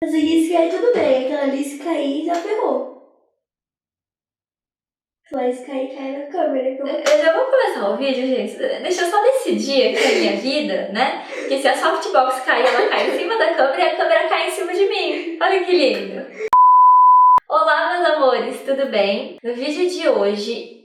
Mas aqui se cair tudo bem, aquela ali se cair já ferrou. Mas cair, cai na câmera. Então... Eu já vou começar o vídeo, gente. Deixa eu só decidir aqui a minha vida, né? Porque se a softbox cair, ela cai em cima da câmera e a câmera cai em cima de mim. Olha que lindo. Olá, meus amores, tudo bem? No vídeo de hoje...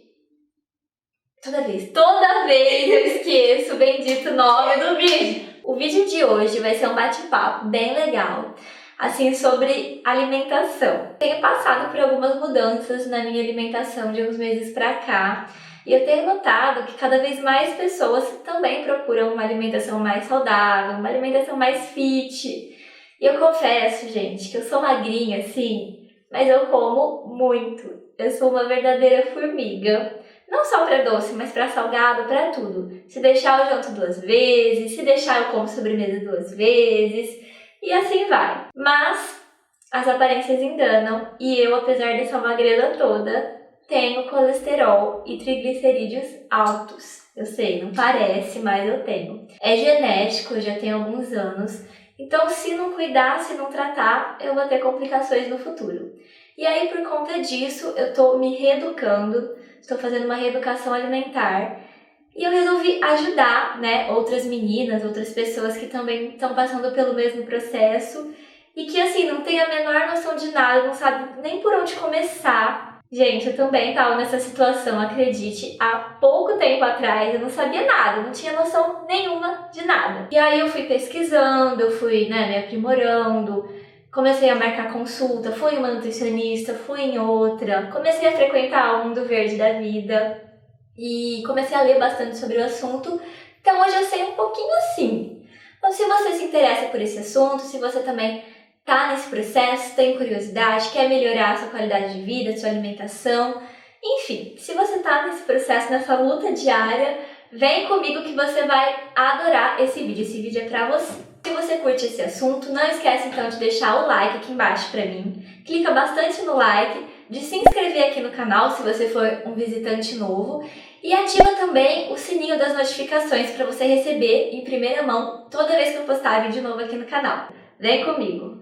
Toda vez eu esqueço o bendito nome do vídeo. O vídeo de hoje vai ser um bate-papo bem legal, assim, sobre alimentação. Tenho passado por algumas mudanças na minha alimentação de uns meses pra cá, e eu tenho notado que cada vez mais pessoas também procuram uma alimentação mais saudável, uma alimentação mais fit. E eu confesso, gente, que eu sou magrinha, assim, mas eu como muito. Eu sou uma verdadeira formiga. Não só para doce, mas para salgado, para tudo. Se deixar eu janto 2 vezes, se deixar eu como sobremesa 2 vezes, e assim vai. Mas as aparências enganam, e eu, apesar dessa magreza toda, tenho colesterol e triglicerídeos altos. Eu sei, não parece, mas eu tenho. É genético, eu já tenho alguns anos, então se não cuidar, se não tratar, eu vou ter complicações no futuro. E aí, por conta disso, eu tô me reeducando, estou fazendo uma reeducação alimentar e eu resolvi ajudar, né, outras meninas, outras pessoas que também estão passando pelo mesmo processo e que, assim, não tem a menor noção de nada, não sabe nem por onde começar. Gente, eu também estava nessa situação, acredite, há pouco tempo atrás, eu não sabia nada, não tinha noção nenhuma de nada. E aí eu fui pesquisando, eu fui, né, me aprimorando, comecei a marcar consulta, fui em uma nutricionista, fui em outra, comecei a frequentar o Mundo Verde da Vida e comecei a ler bastante sobre o assunto, então hoje eu sei um pouquinho assim. Então, se você se interessa por esse assunto, se você também tá nesse processo, tem curiosidade, quer melhorar a sua qualidade de vida, a sua alimentação, enfim, se você tá nesse processo, nessa luta diária, vem comigo que você vai adorar esse vídeo. Esse vídeo é pra você. Se você curte esse assunto, não esquece então de deixar o like aqui embaixo pra mim. Clica bastante no like, de se inscrever aqui no canal se você for um visitante novo e ativa também o sininho das notificações para você receber em primeira mão toda vez que eu postar vídeo novo aqui no canal. Vem comigo!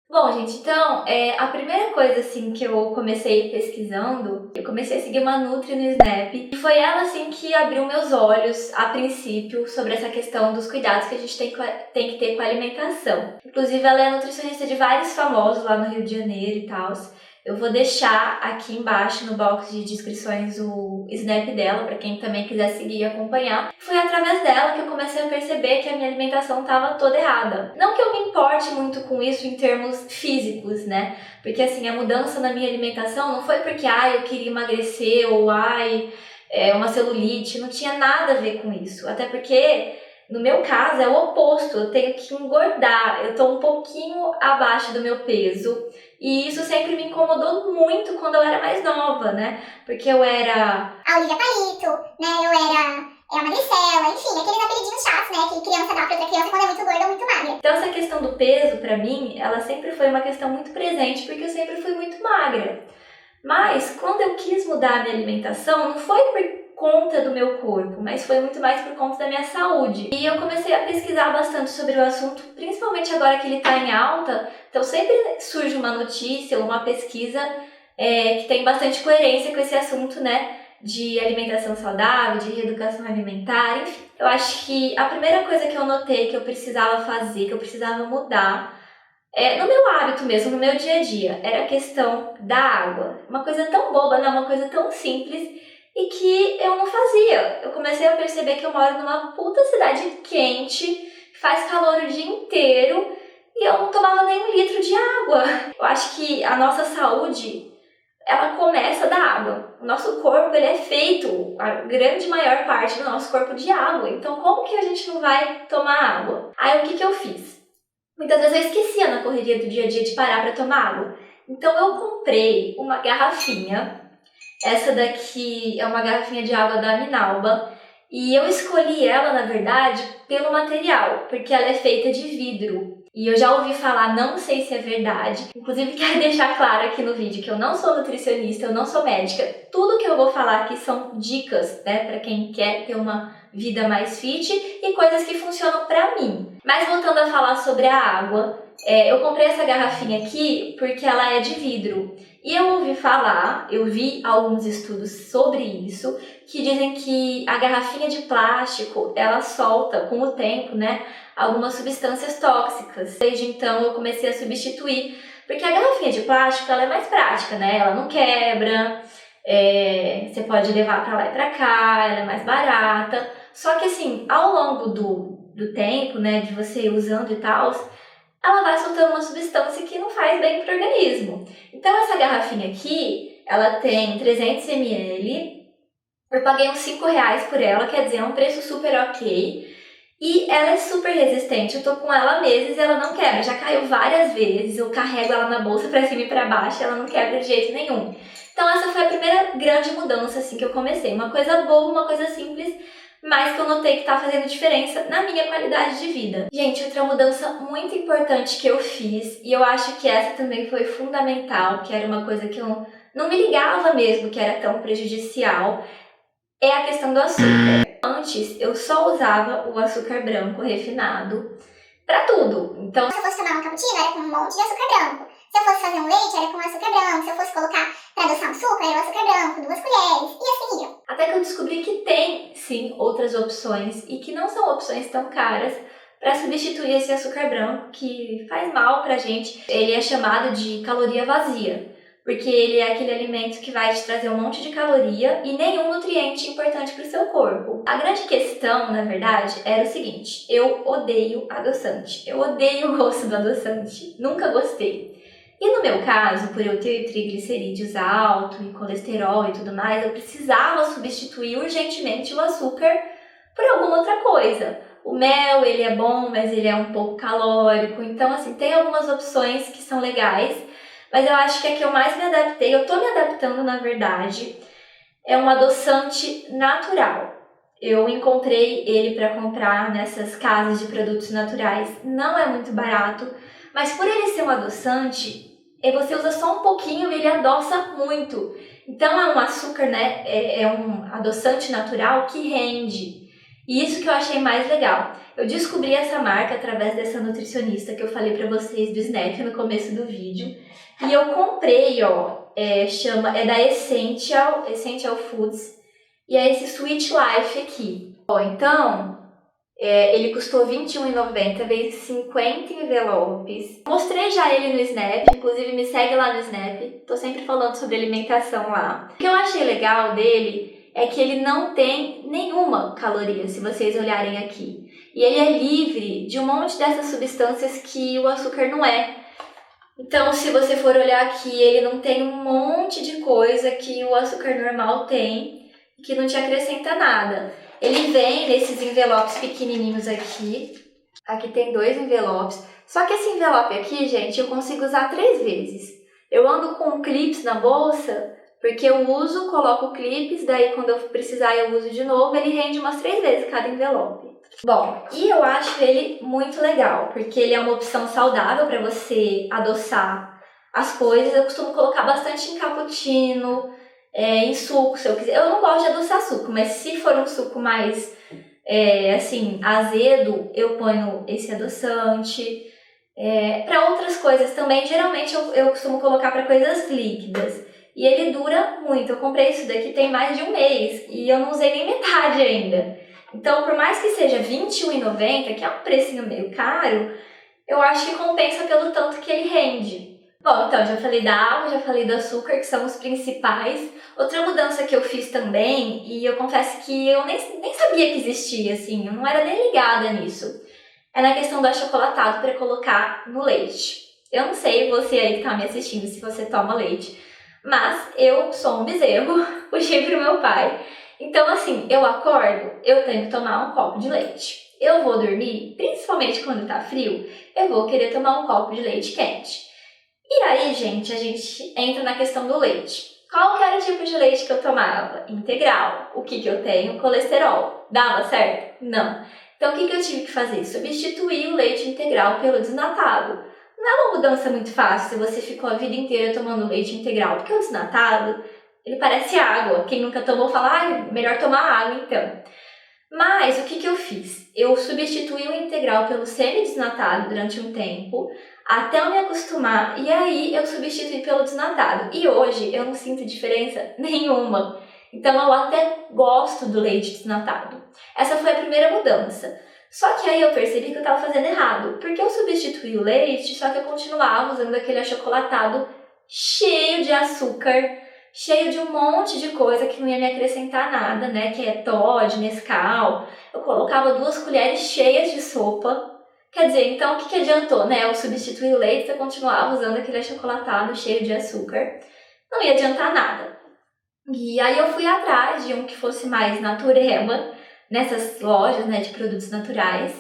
Bom, gente, então, a primeira coisa, assim, que eu comecei pesquisando, eu comecei a seguir uma Nutri no Snap, e foi ela, assim, que abriu meus olhos, a princípio, sobre essa questão dos cuidados que a gente tem que ter com a alimentação. Inclusive, ela é nutricionista de vários famosos lá no Rio de Janeiro e tal. Eu vou deixar aqui embaixo no box de descrições o Snap dela, para quem também quiser seguir e acompanhar. Foi através dela que eu comecei a perceber que a minha alimentação estava toda errada. Não que eu me importe muito com isso em termos físicos, né? Porque assim, a mudança na minha alimentação não foi porque eu queria emagrecer ou uma celulite, não tinha nada a ver com isso. Até porque no meu caso é o oposto, eu tenho que engordar, eu tô um pouquinho abaixo do meu peso. E isso sempre me incomodou muito quando eu era mais nova, né? Porque eu era a Olivia Palito, né? Eu era a Magricela, enfim, aqueles apelidinhos chatos, né? Que criança dá pra outra criança quando é muito gorda ou muito magra. Então essa questão do peso, pra mim, ela sempre foi uma questão muito presente, porque eu sempre fui muito magra. Mas quando eu quis mudar a minha alimentação, não foi por conta do meu corpo, mas foi muito mais por conta da minha saúde. E eu comecei a pesquisar bastante sobre o assunto, principalmente agora que ele está em alta, então sempre surge uma notícia ou uma pesquisa que tem bastante coerência com esse assunto, né, de alimentação saudável, de reeducação alimentar, enfim. Eu acho que a primeira coisa que eu notei que eu precisava fazer, que eu precisava mudar, no meu hábito mesmo, no meu dia a dia, era a questão da água. Uma coisa tão boba, né? Uma coisa tão simples e que eu não fazia. Eu comecei a perceber que eu moro numa puta cidade quente, que faz calor o dia inteiro e eu não tomava nem 1 litro de água. Eu acho que a nossa saúde, ela começa da água. O nosso corpo, ele é feito, a grande maior parte do nosso corpo, de água. Então, como que a gente não vai tomar água? Aí, o que eu fiz? Muitas vezes eu esquecia na correria do dia a dia de parar para tomar água. Então eu comprei uma garrafinha, essa daqui é uma garrafinha de água da Minalba, e eu escolhi ela, na verdade, pelo material, porque ela é feita de vidro. E eu já ouvi falar, não sei se é verdade. Inclusive, quero deixar claro aqui no vídeo que eu não sou nutricionista, eu não sou médica. Tudo que eu vou falar aqui são dicas, né, pra quem quer ter uma vida mais fit e coisas que funcionam pra mim. Mas voltando a falar sobre a água, eu comprei essa garrafinha aqui porque ela é de vidro. E eu ouvi falar, eu vi alguns estudos sobre isso, que dizem que a garrafinha de plástico, ela solta com o tempo, né, algumas substâncias tóxicas. Desde então eu comecei a substituir, porque a garrafinha de plástico ela é mais prática, né? Ela não quebra, você pode levar pra lá e pra cá, ela é mais barata. Só que assim, ao longo do tempo, né, de você ir usando e tal, ela vai soltando uma substância que não faz bem pro organismo. Então essa garrafinha aqui, ela tem 300 ml, eu paguei uns R$5 por ela, quer dizer, é um preço super ok. E ela é super resistente, eu tô com ela há meses e ela não quebra. Já caiu várias vezes, eu carrego ela na bolsa pra cima e pra baixo e ela não quebra de jeito nenhum. Então essa foi a primeira grande mudança assim que eu comecei. Uma coisa boa, uma coisa simples, mas que eu notei que tá fazendo diferença na minha qualidade de vida. Gente, outra mudança muito importante que eu fiz, e eu acho que essa também foi fundamental, que era uma coisa que eu não me ligava mesmo que era tão prejudicial, é a questão do açúcar. Antes, eu só usava o açúcar branco refinado pra tudo. Então, Se eu fosse tomar um cappuccino, era com um monte de açúcar branco. Se eu fosse fazer um leite, era com açúcar branco. Se eu fosse colocar pra adoçar um suco, era o açúcar branco, 2 colheres. E assim ia. até que eu descobri que tem, sim, outras opções e que não são opções tão caras para substituir esse açúcar branco que faz mal pra gente. Ele é chamado de caloria vazia, porque ele é aquele alimento que vai te trazer um monte de caloria e nenhum nutriente importante para o seu corpo. A grande questão, na verdade, era o seguinte: eu odeio adoçante. Eu odeio o gosto do adoçante. Nunca gostei. E no meu caso, por eu ter triglicerídeos alto e colesterol e tudo mais, eu precisava substituir urgentemente o açúcar por alguma outra coisa. O mel, ele é bom, mas ele é um pouco calórico. Então, assim, tem algumas opções que são legais. Mas eu acho que a que eu mais me adaptei, eu tô me adaptando na verdade, é um adoçante natural. Eu encontrei ele para comprar nessas casas de produtos naturais. Não é muito barato, mas por ele ser um adoçante, você usa só um pouquinho e ele adoça muito. Então é um açúcar, né? É um adoçante natural que rende. E isso que eu achei mais legal. Eu descobri essa marca através dessa nutricionista que eu falei pra vocês do Snap no começo do vídeo. E eu comprei, ó, é da Essential Foods. E é esse Sweet Life aqui. Ó, então, ele custou R$21,90, veio 50 envelopes. Mostrei já ele no Snap, inclusive me segue lá no Snap. Tô sempre falando sobre alimentação lá. O que eu achei legal dele é que ele não tem nenhuma caloria, se vocês olharem aqui. E ele é livre de um monte dessas substâncias que o açúcar não é. Então, se você for olhar aqui, ele não tem um monte de coisa que o açúcar normal tem, que não te acrescenta nada. Ele vem nesses envelopes pequenininhos aqui. Aqui tem 2 envelopes. Só que esse envelope aqui, gente, eu consigo usar 3 vezes. Eu ando com clips na bolsa, porque eu uso, coloco clips, daí quando eu precisar eu uso de novo, ele rende umas 3 vezes cada envelope. Bom, e eu acho ele muito legal, porque ele é uma opção saudável para você adoçar as coisas. Eu costumo colocar bastante em cappuccino, em suco, se eu quiser. Eu não gosto de adoçar suco, mas se for um suco mais, assim, azedo, eu ponho esse adoçante. Para outras coisas também, geralmente eu costumo colocar para coisas líquidas. E ele dura muito. Eu comprei isso daqui tem mais de 1 mês e eu não usei nem metade ainda. Então, por mais que seja R$21,90, que é um precinho meio caro, eu acho que compensa pelo tanto que ele rende. Bom, então, já falei da água, já falei do açúcar, que são os principais. Outra mudança que eu fiz também, e eu confesso que eu nem sabia que existia, assim, eu não era nem ligada nisso, é na questão do achocolatado para colocar no leite. Eu não sei, você aí que tá me assistindo, se você toma leite, mas eu sou um bezerro, puxei pro meu pai. Então, assim, eu acordo, eu tenho que tomar um copo de leite. Eu vou dormir, principalmente quando tá frio, eu vou querer tomar um copo de leite quente. E aí, gente, a gente entra na questão do leite. Qual que era o tipo de leite que eu tomava? Integral. O que eu tenho? Colesterol. Dava certo? Não. Então, o que eu tive que fazer? Substituir o leite integral pelo desnatado. Não é uma mudança muito fácil se você ficou a vida inteira tomando leite integral, porque o desnatado, ele parece água. Quem nunca tomou fala, melhor tomar água então. Mas, o que eu fiz? Eu substituí o integral pelo semi-desnatado durante um tempo, até eu me acostumar, e aí eu substituí pelo desnatado. E hoje eu não sinto diferença nenhuma. Então eu até gosto do leite desnatado. Essa foi a primeira mudança. Só que aí eu percebi que eu estava fazendo errado, porque eu substituí o leite, só que eu continuava usando aquele achocolatado cheio de açúcar, cheio de um monte de coisa que não ia me acrescentar nada, né? Que é Toddy, Nescau. Eu colocava 2 colheres cheias de sopa. Quer dizer, então o que adiantou, né? Eu substituí o leite e eu continuava usando aquele achocolatado cheio de açúcar. Não ia adiantar nada. E aí eu fui atrás de um que fosse mais natureba, nessas lojas, né, de produtos naturais.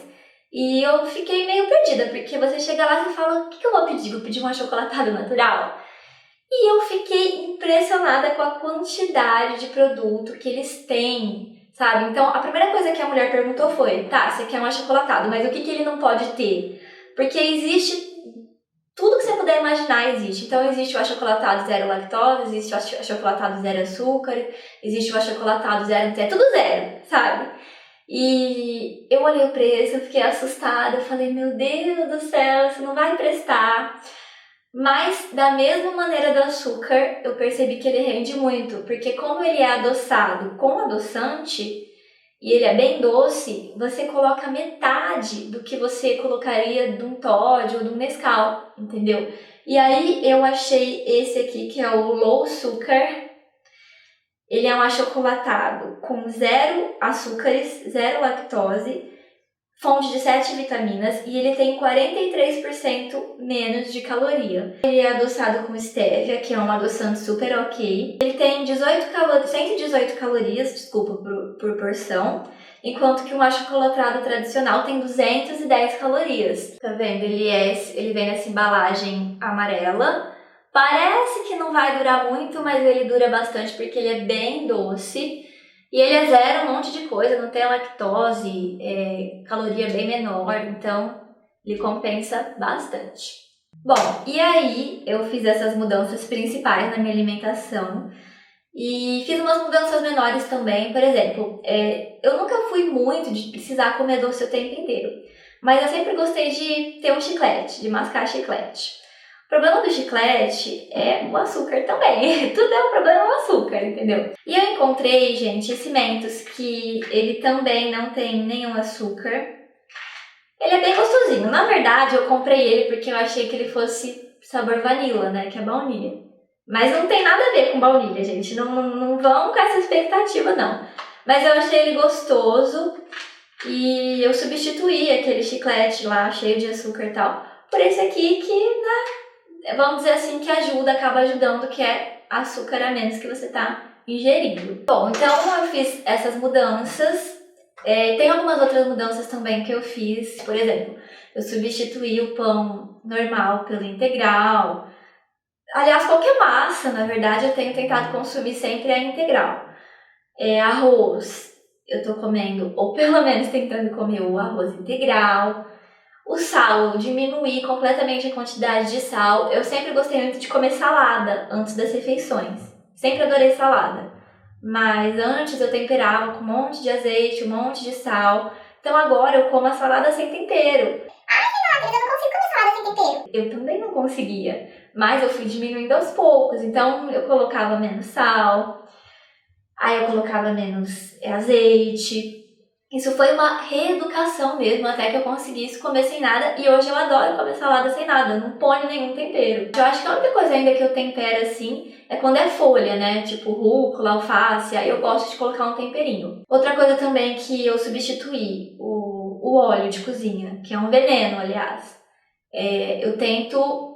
E eu fiquei meio perdida, porque você chega lá e fala, o que eu vou pedir? Vou pedir um achocolatado natural? E eu fiquei impressionada com a quantidade de produto que eles têm, sabe? Então, a primeira coisa que a mulher perguntou foi, tá, você quer um achocolatado, mas o que ele não pode ter? Porque existe, tudo que você puder imaginar existe. Então, existe o achocolatado zero lactose, existe o achocolatado zero açúcar, existe o achocolatado zero, é tudo zero, sabe? E eu olhei o preço, eu fiquei assustada, eu falei, meu Deus do céu, isso não vai prestar. Mas, da mesma maneira do açúcar, eu percebi que ele rende muito, porque como ele é adoçado com adoçante, e ele é bem doce, você coloca metade do que você colocaria de um Toddy ou de um Nescau, entendeu? E aí eu achei esse aqui, que é o Low Açúcar. Ele é um achocolatado com 0 açúcares, 0 lactose, fonte de 7 vitaminas e ele tem 43% menos de caloria. Ele é adoçado com stevia, que é um adoçante super ok. Ele tem 118 calorias, por porção, enquanto que um achocolatado tradicional tem 210 calorias. Tá vendo? Ele vem nessa embalagem amarela. Parece que não vai durar muito, mas ele dura bastante porque ele é bem doce. E ele é zero um monte de coisa, não tem lactose, caloria bem menor, então ele compensa bastante. Bom, e aí eu fiz essas mudanças principais na minha alimentação e fiz umas mudanças menores também. Por exemplo, eu nunca fui muito de precisar comer doce o tempo inteiro, mas eu sempre gostei de ter um chiclete, de mascar chiclete. O problema do chiclete é o açúcar também. Tudo é um problema o açúcar, entendeu? E eu encontrei, gente, esse Mentos que ele também não tem nenhum açúcar. Ele é bem gostosinho. Na verdade, eu comprei ele porque eu achei que ele fosse sabor vanilla, né? Que é baunilha. Mas não tem nada a ver com baunilha, gente. Não vão com essa expectativa, não. Mas eu achei ele gostoso e eu substituí aquele chiclete lá, cheio de açúcar e tal, por esse aqui que, né, vamos dizer assim, que acaba ajudando, que é açúcar a menos que você tá ingerindo. Bom, então eu fiz essas mudanças. Tem algumas outras mudanças também que eu fiz. Por exemplo, eu substituí o pão normal pelo integral. Aliás, qualquer massa, na verdade, eu tenho tentado consumir sempre a integral. Arroz, eu tô comendo, ou pelo menos tentando comer o arroz integral. O sal, eu diminuí completamente a quantidade de sal. Eu sempre gostei muito de comer salada antes das refeições. Sempre adorei salada. Mas antes eu temperava com um monte de azeite, um monte de sal. Então agora eu como a salada sem tempero. Ai, Renata, eu não consigo comer salada sem tempero. Eu também não conseguia, mas eu fui diminuindo aos poucos. Então eu colocava menos sal, aí eu colocava menos azeite. Isso foi uma reeducação mesmo, até que eu conseguisse comer sem nada. E hoje eu adoro comer salada sem nada, eu não ponho nenhum tempero. Eu acho que a única coisa ainda que eu tempero assim é quando é folha, né? Tipo rúcula, alface, aí eu gosto de colocar um temperinho. Outra coisa também que eu substituí, o óleo de cozinha, que é um veneno, aliás. Eu tento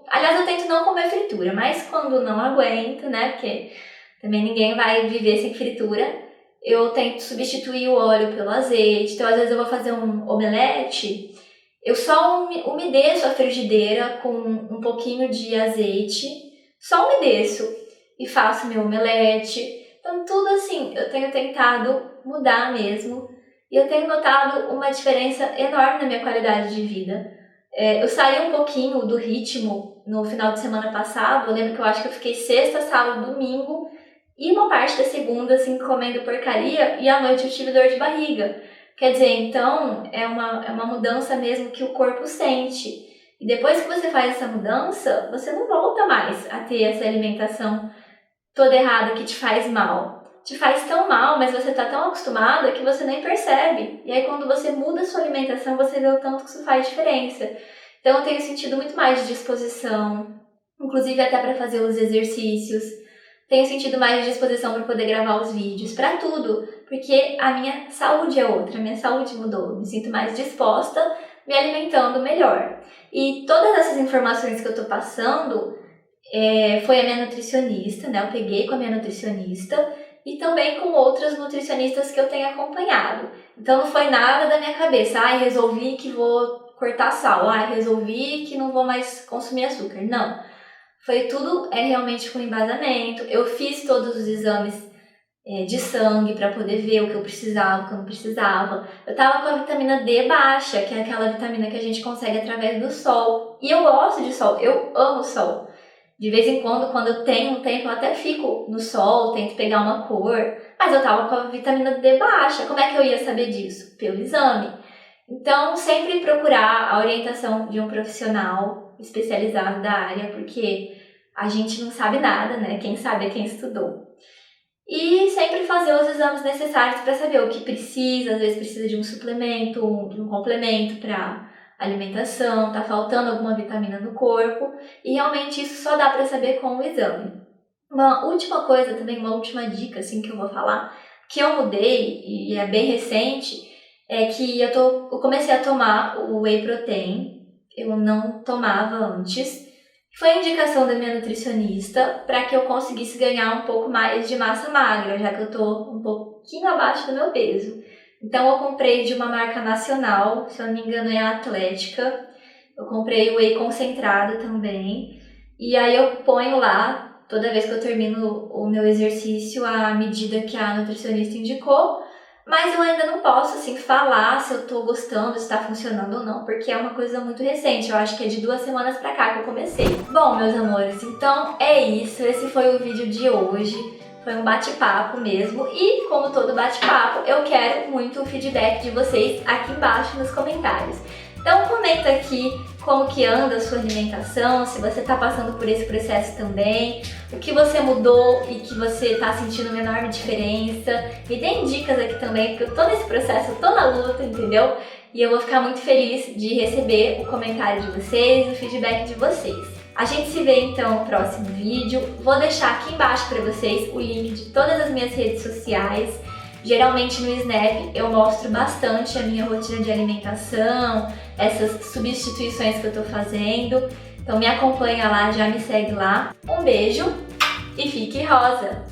não comer fritura, mas quando não aguento, né? Porque também ninguém vai viver sem fritura. Eu tento substituir o óleo pelo azeite. Então, às vezes eu vou fazer um omelete, eu só umedeço a frigideira com um pouquinho de azeite, só umedeço e faço meu omelete. Então, tudo assim, eu tenho tentado mudar mesmo. e eu tenho notado uma diferença enorme na minha qualidade de vida. Eu saí um pouquinho do ritmo no final de semana passado. Eu lembro que eu acho que eu fiquei sexta, sábado, domingo e uma parte da segunda, assim, comendo porcaria, e à noite eu tive dor de barriga. Quer dizer, então, é uma mudança mesmo que o corpo sente. E depois que você faz essa mudança, você não volta mais a ter essa alimentação toda errada que te faz mal. Te faz tão mal, mas você tá tão acostumada que você nem percebe. E aí quando você muda a sua alimentação, você vê o tanto que isso faz diferença. Então eu tenho sentido muito mais de disposição, inclusive até para fazer os exercícios. Tenho sentido mais de disposição para poder gravar os vídeos, para tudo, porque a minha saúde é outra, a minha saúde mudou. Me sinto mais disposta, me alimentando melhor. E todas essas informações que eu tô passando foi a minha nutricionista, né? Eu peguei com a minha nutricionista e também com outras nutricionistas que eu tenho acompanhado. Então não foi nada da minha cabeça, resolvi que vou cortar sal, resolvi que não vou mais consumir açúcar. Não, foi tudo realmente com embasamento. Eu fiz todos os exames de sangue para poder ver o que eu precisava, o que eu não precisava. Eu tava com a vitamina D baixa, que é aquela vitamina que a gente consegue através do sol. E eu gosto de sol, eu amo sol. De vez em quando eu tenho um tempo, eu até fico no sol, tento pegar uma cor. Mas eu tava com a vitamina D baixa. Como é que eu ia saber disso? Pelo exame. Então, sempre procurar a orientação de um profissional especializado da área, porque a gente não sabe nada, né? Quem sabe é quem estudou. E sempre fazer os exames necessários para saber o que precisa. Às vezes precisa de um suplemento, de um complemento para alimentação, tá faltando alguma vitamina no corpo, e realmente isso só dá para saber com o exame. Uma última coisa também, uma última dica assim que eu vou falar, que eu mudei e é bem recente, é que eu comecei a tomar o Whey Protein. Eu não tomava antes. Foi a indicação da minha nutricionista para que eu conseguisse ganhar um pouco mais de massa magra, já que eu tô um pouquinho abaixo do meu peso. Então eu comprei de uma marca nacional, se eu não me engano é a Atlética. Eu comprei o whey concentrado também. E aí eu ponho lá, toda vez que eu termino o meu exercício, a medida que a nutricionista indicou. Mas eu ainda não posso, assim, falar se eu tô gostando, se tá funcionando ou não, porque é uma coisa muito recente. Eu acho que é de 2 semanas pra cá que eu comecei. Bom, meus amores, então é isso. Esse foi o vídeo de hoje. Foi um bate-papo mesmo, e como todo bate-papo, eu quero muito o feedback de vocês aqui embaixo nos comentários. Então comenta aqui como que anda a sua alimentação, se você está passando por esse processo também, o que você mudou e que você está sentindo uma enorme diferença. Me deem dicas aqui também, porque eu tô nesse processo, eu tô na luta, entendeu? E eu vou ficar muito feliz de receber o comentário de vocês, o feedback de vocês. A gente se vê então no próximo vídeo. Vou deixar aqui embaixo para vocês o link de todas as minhas redes sociais. Geralmente no Snap eu mostro bastante a minha rotina de alimentação, essas substituições que eu tô fazendo. Então me acompanha lá, já me segue lá. Um beijo e fique rosa!